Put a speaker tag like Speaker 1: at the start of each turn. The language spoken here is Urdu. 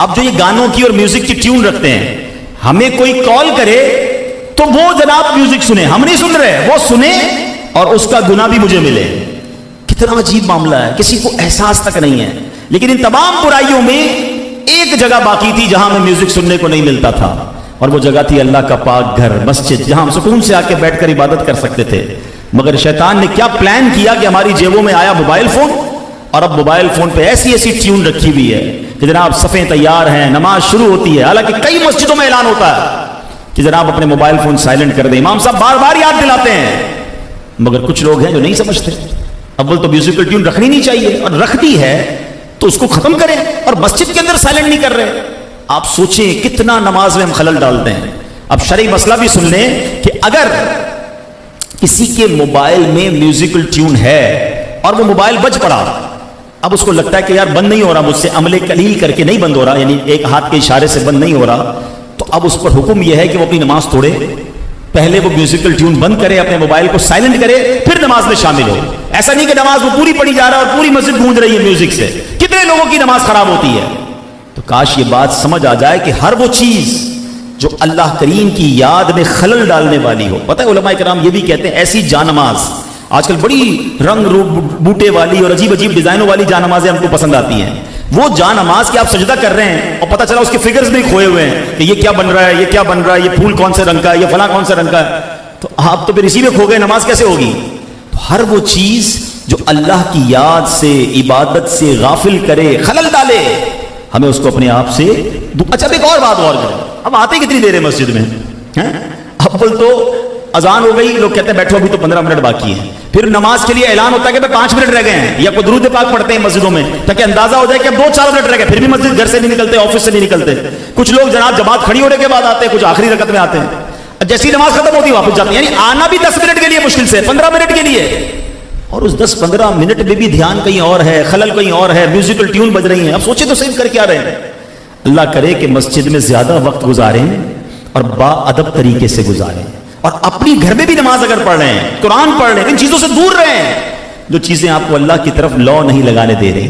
Speaker 1: اب جو یہ گانوں کی اور میوزک کی ٹیون رکھتے ہیں، ہمیں کوئی کال کرے تو وہ جناب میوزک سنے، ہم نہیں سن رہے، وہ سنے اور اس کا گناہ بھی مجھے ملے. کتنا عجیب معاملہ ہے، کسی کو احساس تک نہیں ہے. لیکن ان تمام برائیوں میں ایک جگہ باقی تھی جہاں ہمیں میوزک سننے کو نہیں ملتا تھا، اور وہ جگہ تھی اللہ کا پاک گھر، مسجد، جہاں ہم سکون سے آ کے بیٹھ کر عبادت کر سکتے تھے. مگر شیطان نے کیا پلان کیا کہ ہماری جیبوں میں آیا موبائل فون، اور اب موبائل فون پہ ایسی ایسی ٹیون رکھی ہوئی ہے کہ جناب صفیں تیار ہیں، نماز شروع ہوتی ہے. حالانکہ کئی مسجدوں میں اعلان ہوتا ہے کہ جناب اپنے موبائل فون سائلنٹ کر دیں، امام صاحب بار بار یاد دلاتے ہیں، مگر کچھ لوگ ہیں جو نہیں سمجھتے. اول تو میوزیکل ٹیون رکھنی نہیں چاہیے، اور رکھتی ہے تو اس کو ختم کریں، اور مسجد کے اندر سائلنٹ نہیں کر رہے. آپ سوچیں کتنا نماز میں ہم خلل ڈالتے ہیں. اب شرعی مسئلہ بھی سن لیں کہ اگر کسی کے موبائل میں میوزیکل ٹیون ہے اور وہ موبائل بج پڑا، اب اس کو لگتا ہے کہ یار بند نہیں ہو رہا، مجھ سے عمل قلیل کر کے نہیں بند ہو رہا، یعنی ایک ہاتھ کے اشارے سے بند نہیں ہو رہا، تو اب اس پر حکم یہ ہے کہ وہ اپنی نماز توڑے. پہلے وہ میوزیکل ٹیون بند کرے، اپنے موبائل کو سائلنٹ کرے، پھر نماز میں شامل ہو. ایسا نہیں کہ نماز وہ پوری پڑھی جا رہا ہے اور پوری مسجد گونج رہی ہے میوزک سے. کتنے لوگوں کی نماز خراب ہوتی ہے. تو کاش یہ بات سمجھ آ جائے کہ ہر وہ چیز جو اللہ کریم کی یاد میں خلل ڈالنے والی ہو. پتہ ہے علماء کرام یہ بھی کہتے ہیں ایسی جانماز، آج کل بڑی رنگ روپ بوٹے والی اور عجیب عجیب ڈیزائنوں والی جانمازیں ہم کو پسند آتی ہیں. وہ جانماز کہ آپ سجدہ کر رہے ہیں اور پتہ چلا اس کے فگرز بھی کھوئے ہوئے ہیں کہ یہ کیا بن رہا ہے، یہ کیا بن رہا ہے، یہ پھول کون سے رنگ کا ہے، یہ فلاں کون سے رنگ کا ہے، تو آپ تو پھر اسی میں کھو گئے، نماز کیسے ہوگی. تو ہر وہ چیز جو اللہ کی یاد سے، عبادت سے غافل کرے، خلل ڈالے، ہمیں اس کو اپنے آپ سے اچھا ایک اور بات اور کریں. اب آتے کتنی دیر ہے مسجد میں؟ اول تو اذان ہو گئی، لوگ کہتے ہیں بیٹھو ابھی تو 15 منٹ باقی ہے. پھر نماز کے لیے اعلان ہوتا ہے کہ 5 منٹ رہ گئے ہیں، یا کوئی درود پاک پڑھتے ہیں مسجدوں میں تاکہ اندازہ ہو جائے کہ اب 2-4 منٹ رہ گئے، پھر بھی مسجد گھر سے نہیں نکلتے، آفس سے نہیں نکلتے. کچھ لوگ جناب جماعت کھڑی ہونے کے بعد آتے ہیں، کچھ آخری رکعت میں آتے ہیں، جیسی نماز ختم ہوتی ہے واپس جاتے ہیں. یعنی آنا بھی 10 منٹ کے لیے مشکل سے 15 منٹ کے لیے، اور اس 10-15 منٹ میں بھی دھیان کہیں اور ہے، خلل کہیں اور ہے، میوزیکل ٹیون بج رہی ہیں. اب سوچیں تو صحیح کر کیا رہے ہیں. اللہ کرے کہ مسجد میں زیادہ وقت گزاریں اور با ادب طریقے سے گزاریں، اور اپنی گھر میں بھی نماز اگر پڑھ رہے ہیں، قرآن پڑھ رہے ہیں، ان چیزوں سے دور رہیں جو چیزیں آپ کو اللہ کی طرف لو نہیں لگانے دے رہی.